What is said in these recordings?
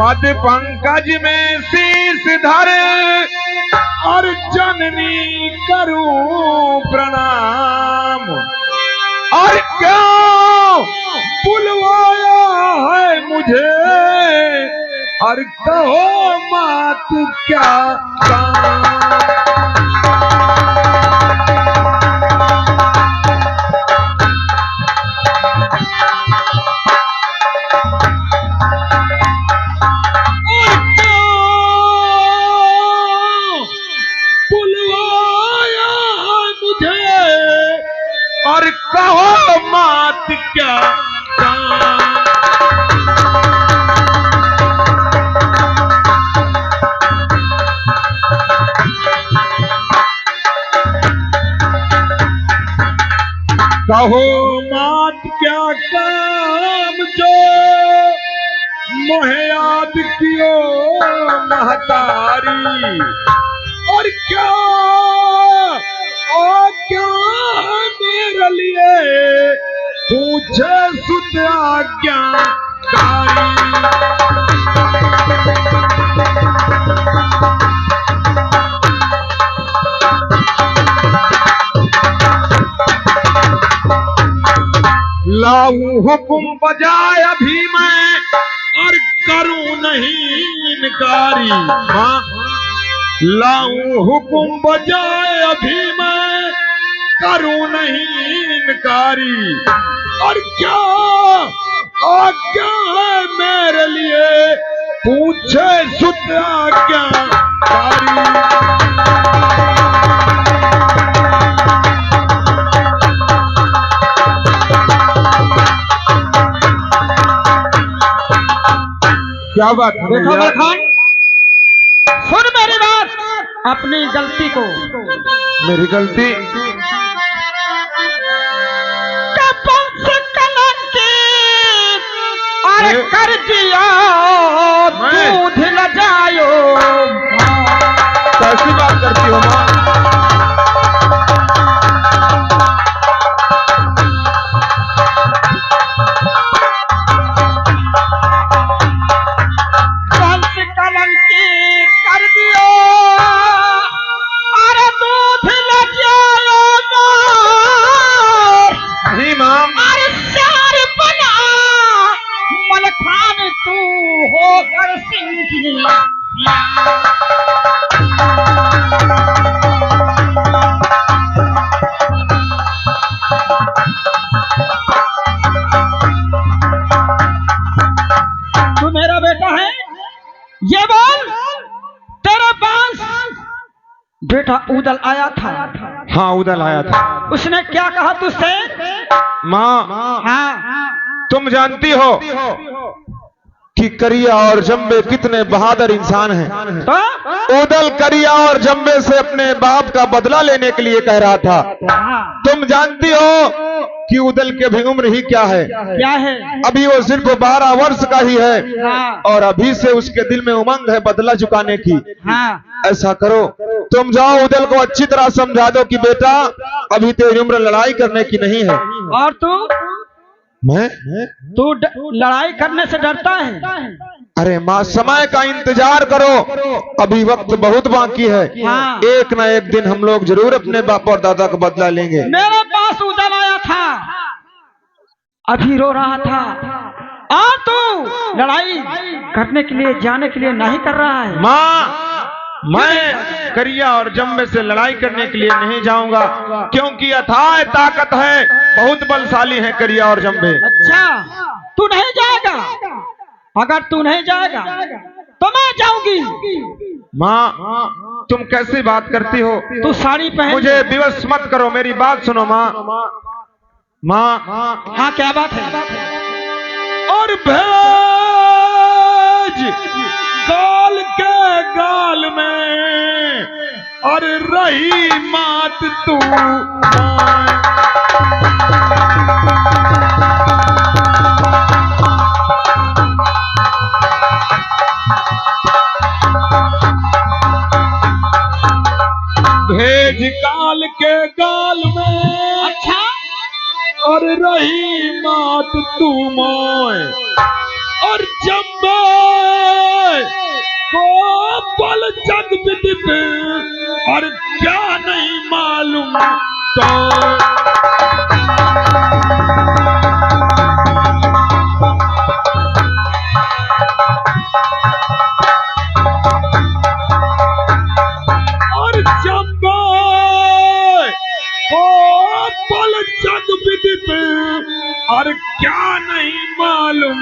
पद पंकज में शीश धर और जननी करूं प्रणाम। और क्यों बुलवाया है मुझे और कहो मात क्या काम। और कहो मात क्या कहो मात क्या काम जो मोहे याद कियो महतारी। और क्या मेरे लिए पूछे सुत आज्ञाकारी। लाऊं हुकुम बजाय अभी मैं और करूं नहीं इनकारी। लाऊं हुकुम बजाय अभी मैं करूं नहीं इनकारी। और क्या है मेरे लिए पूछे सुत आज्ञाकारी। क्या बात है? देखो खान, सुन मेरी बात, अपनी गलती को। मेरी गलती कर दिया दूध ल जायो। कैसी बात करती हो माँ? कलंकी कर दियो अरे दूध ल जायो। नहीं माँ, अरे चार बना मलखान तू होकर सिंह। तू मेरा बेटा है, ये बोल तेरे पास बेटा उदल आया था? हाँ उदल आया था। उसने क्या कहा तुझसे? माँ हाँ, तुम जानती हो कि करिया और जम्बे कितने बहादुर इंसान हैं। तो उदल करिया और जम्बे से अपने बाप का बदला लेने के लिए कह रहा था। तुम जानती हो कि उदल की अभी उम्र ही क्या है? क्या है? अभी वो सिर्फ 12 वर्ष का ही है। हाँ। और अभी से उसके दिल में उमंग है बदला चुकाने की। हाँ। ऐसा करो, तुम जाओ उदल को अच्छी तरह समझा दो कि बेटा अभी तेरी उम्र लड़ाई करने की नहीं है। और तू लड़ाई करने से डरता है? अरे माँ, समय का इंतजार करो, अभी वक्त बहुत बाकी है। हाँ। एक ना एक दिन हम लोग जरूर अपने बाप और दादा का बदला लेंगे। मेरे पास उदल आया था, अभी रो रहा था। तू लड़ाई करने के लिए जाने के लिए नहीं कर रहा है? माँ, मैं करिया और जम्बे से लड़ाई करने के लिए नहीं जाऊंगा, क्योंकि अथाह ताकत है, बहुत बलशाली है करिया और जम्बे। अच्छा, तू नहीं जाएगा? अगर तू नहीं जाएगा तो मैं जाऊंगी। माँ, तुम कैसी बात करती हो? तू साड़ी पहन, मुझे विवश मत करो, मेरी बात सुनो माँ। माँ, हाँ क्या बात है? और भेज गाल के गाल में और रही मात तू। भेज गाल के गाल में, अच्छा, और रही मात तू मोय। और जम्बे को बल जग विदित और क्या नहीं मालूम तो और जम्बे को बल जग विदित और क्या नहीं मालूम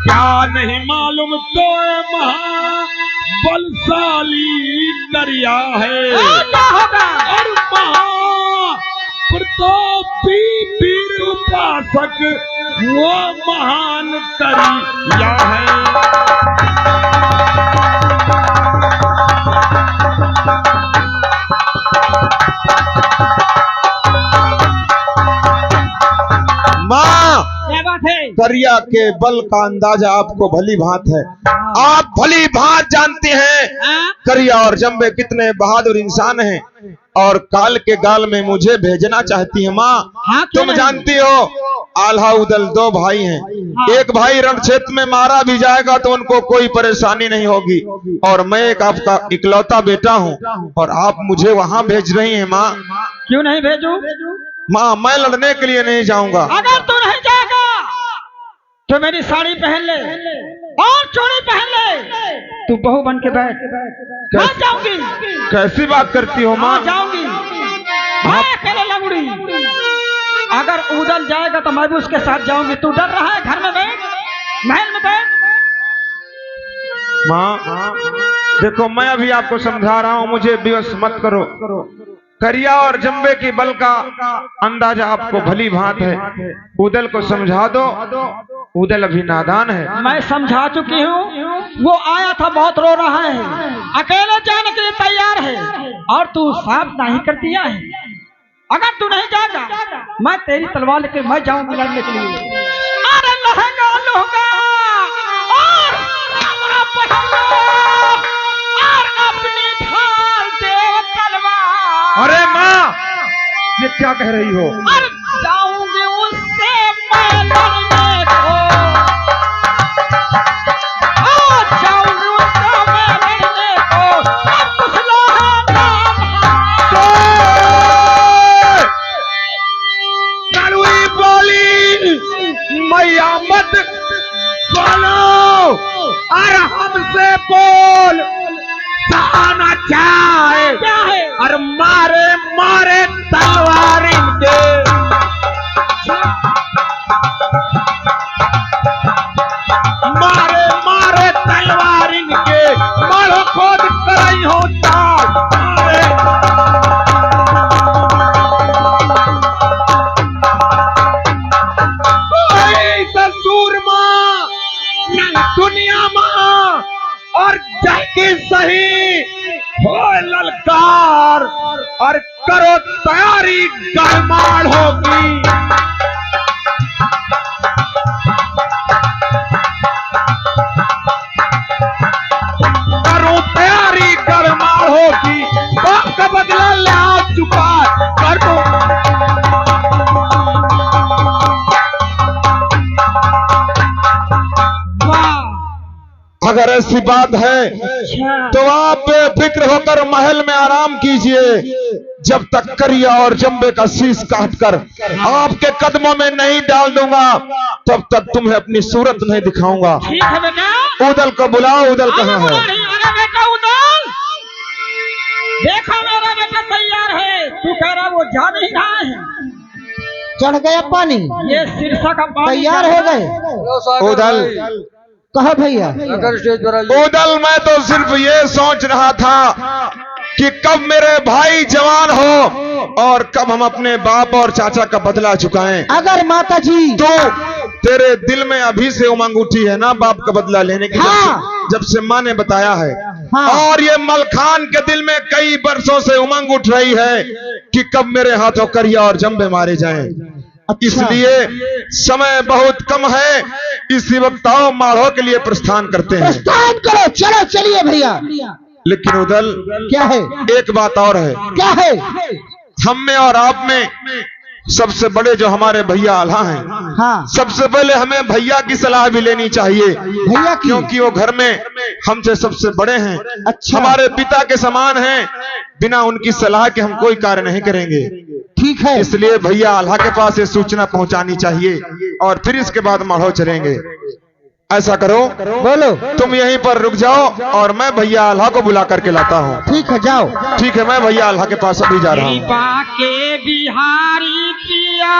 क्या नहीं मालूम तो महाबलशाली दरिया है और महाप्रतापी वीर उपासक वो महान दरिया है। माँ, क्या बात है? दरिया के बल का अंदाजा आपको भली भांत है। आप भली भांत जानते हैं हाँ? करिया और जम्बे कितने बहादुर इंसान हैं और काल के गाल में मुझे भेजना चाहती है। माँ, हाँ, क्यों तुम नहीं? जानती हो आल्हा उदल दो भाई हैं। हाँ। एक भाई रण क्षेत्र में मारा भी जाएगा तो उनको कोई परेशानी नहीं होगी और मैं एक आपका इकलौता बेटा हूँ और आप मुझे वहाँ भेज रही हैं। माँ, क्यों नहीं भेजू? माँ, मैं लड़ने के लिए नहीं जाऊंगा। अगर तू नहीं जाएगा तो मेरी साड़ी पहन ले और चूड़ी पहन ले, तू बहू बन के बैठ। मैं जाऊंगी। कैसी बात करती हो माँ? हाँ, जाऊंगी मैं अकेले लंगड़ी। अगर उदल जाएगा तो मैं भी उसके साथ जाऊंगी। तू डर रहा है? घर में बैठ, महल में बैठ। माँ, देखो मैं अभी आपको समझा रहा हूँ, मुझे विवश मत करो। करिया और जम्बे की बल का अंदाजा आपको भली भांत है। उदल को समझा दो, उदल अभी नादान है। मैं समझा चुकी हूँ। वो आया था, बहुत रो रहा है, अकेले जाने के लिए तैयार है और तू साफ नहीं कर दिया है। अगर तू नहीं जाएगा मैं तेरी तलवार लेके मैं जाऊंगी लड़ने के लिए। अरे लहंगा लूंगा और कमरा पहनूंगा और अपनी ढाल दे तलवार। अरे माँ, ये क्या कह रही हो? और जाऊंगी उससे मैं लड़ने को। जाऊंगी उससे मैं लड़ने को। अब कुछ लोग कड़वी बोली मैया मत बोलो और हमसे बोल आना चाहे क्या है? और मारे मारे तलवार इनके। मारे मारे तलवार इनके, मारो खोद करई होता। कोई सूरमा दुनिया में और जाके सही हो ललकार और करो तैयारी, गरमाड़ होगी। करो तैयारी, गरमाड़ होगी। बाप का बदला ले आ चुका कर दो। अगर ऐसी बात है तो आप बेफिक्र होकर महल में आराम कीजिए जब तक करिया और जम्बे का शीश काटकर आपके कदमों में नहीं डाल दूंगा तब तक तुम्हें अपनी सूरत नहीं दिखाऊंगा। ठीक है बेटा। उदल को बुलाओ। उदल कहाँ है? अरे बेटा उदल, देखो मेरा बेटा तैयार है। तू कह रहा वो जा नहीं रहा है। चढ़ गया पानी, ये सिरसा का पानी तैयार हो गए। उदल, कहा भैया? उदल, मैं तो सिर्फ ये सोच रहा था कि कब मेरे भाई जवान हो और कब हम अपने बाप और चाचा का बदला चुकाएं। अगर माता जी तो तेरे दिल में अभी से उमंग उठी है ना बाप का बदला लेने की? हाँ। जब से माँ ने बताया है। हाँ। और ये मलखान के दिल में कई वर्षों से उमंग उठ रही है कि कब मेरे हाथों करिया और जम्बे मारे जाएं। अच्छा। इसलिए समय बहुत कम है, इसी वक्त आओ माढ़ो के लिए प्रस्थान करते हैं। प्रस्थान करो, चलो चलिए भैया। लेकिन उदल क्या है? एक बात और है, क्या है? हम में और आप में सबसे बड़े जो हमारे भैया आल्हा हैं, हाँ, सबसे पहले हमें भैया की सलाह भी लेनी चाहिए, भैया की। क्योंकि वो घर में हमसे सबसे बड़े हैं, अच्छा। हमारे पिता के समान हैं। बिना उनकी सलाह के हम कोई कार्य नहीं करेंगे। ठीक है। इसलिए भैया आल्हा के पास ये सूचना पहुंचानी चाहिए और फिर इसके बाद माढ़ो चलेंगे। ऐसा करो, बोलो। तुम यहीं पर रुक जाओ और मैं भैया आल्हा को बुला करके लाता हूँ। ठीक है, जाओ। ठीक है, मैं भैया आल्हा के पास अभी जा रहा हूँ। कृपा के बिहारी पिया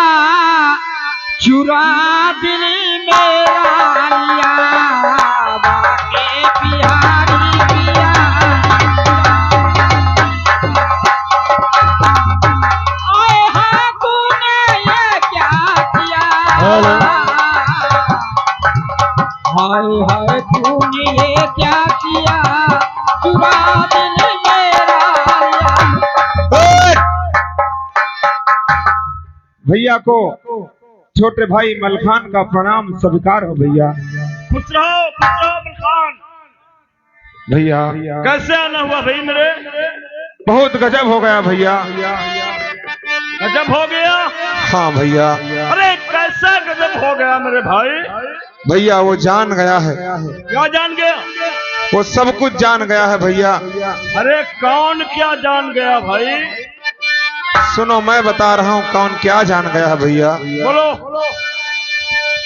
चुरा दिल मेरा लिया, बाके बिहारी पिया आए हाँ तूने ये क्या किया, हाय हाय तूने ये क्या किया, चुरा दिल मेरा लिया। भैया को छोटे भाई मलखान का प्रणाम स्वीकार हो। भैया खुश रहो मलखान। भैया कैसे आना हुआ भाई मेरे? बहुत गजब हो गया भैया। गजब हो गया? हाँ भैया। अरे कैसा गजब हो गया मेरे भाई? भैया वो जान गया है। क्या जान गया? वो सब कुछ जान गया है भैया। अरे कौन क्या जान गया भाई? सुनो, मैं बता रहा हूँ कौन क्या जान गया है भैया। बोलो।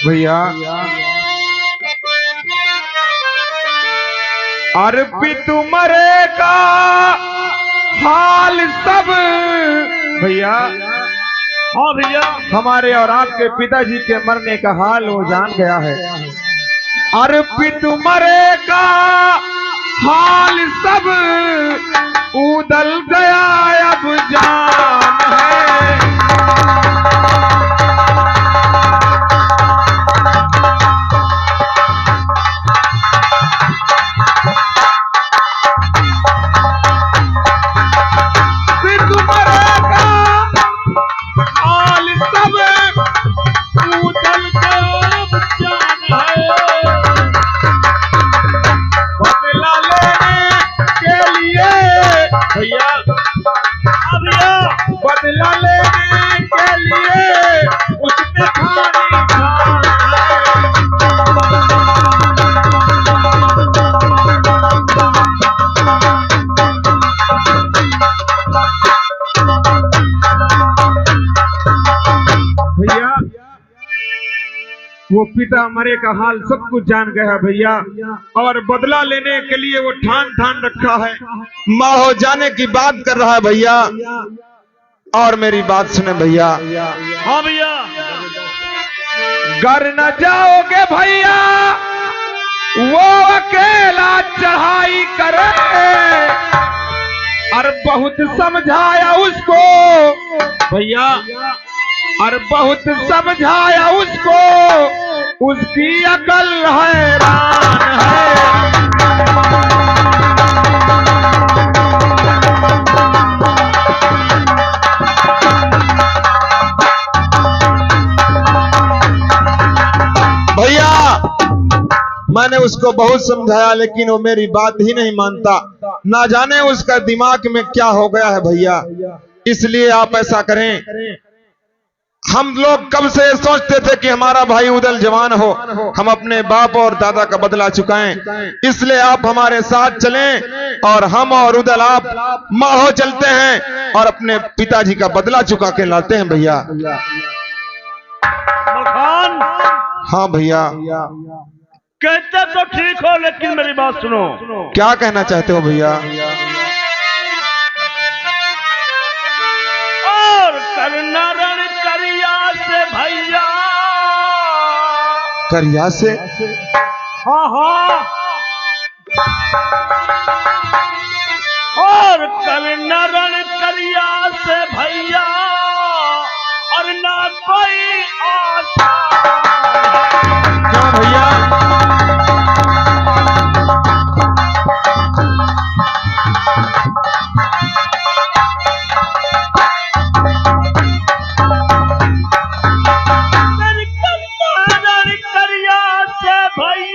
भैया अर्पित मरे का हाल सब भैया, हाँ भैया। हमारे और आपके पिताजी के मरने का हाल वो जान गया है। अर्पित मरे का हाल सब उदल गया अब जान है। अर्पित मरे का हाल सब उदल गया अब जान है। बदला लेने के लिए भैया, हाँ भैया। बदला लेने के लिए उसने खानी खान भैया। वो पिता मरे का हाल सब कुछ जान गया भैया, और बदला लेने के लिए वो ठान रखा है। माढ़ो जाने की बात कर रहा है भैया। और मेरी बात सुने भैया। हाँ भैया। घर न जाओगे भैया, वो अकेला चढ़ाई करे। और बहुत समझाया उसको भैया, और बहुत समझाया उसको, उसकी अकल हैरान है। भैया मैंने उसको बहुत समझाया, लेकिन वो मेरी बात ही नहीं मानता। ना जाने उसका दिमाग में क्या हो गया है भैया। इसलिए आप ऐसा करें, हम लोग कब से सोचते थे कि हमारा भाई उदल जवान हो, हम अपने बाप और दादा का बदला चुकाएं। इसलिए आप हमारे साथ चलें और हम और उदल आप माढ़ो चलते हैं और अपने पिताजी का बदला चुका के लाते हैं भैया। मलखान, हाँ भैया। कहते तो ठीक हो, लेकिन मेरी बात सुनो। क्या कहना चाहते हो भैया? और करना रण करिया से भैया। करिया से? हाँ हाँ। और करना रण करिया से भैया, और ना कोई आशा। क्यों भैया? भाई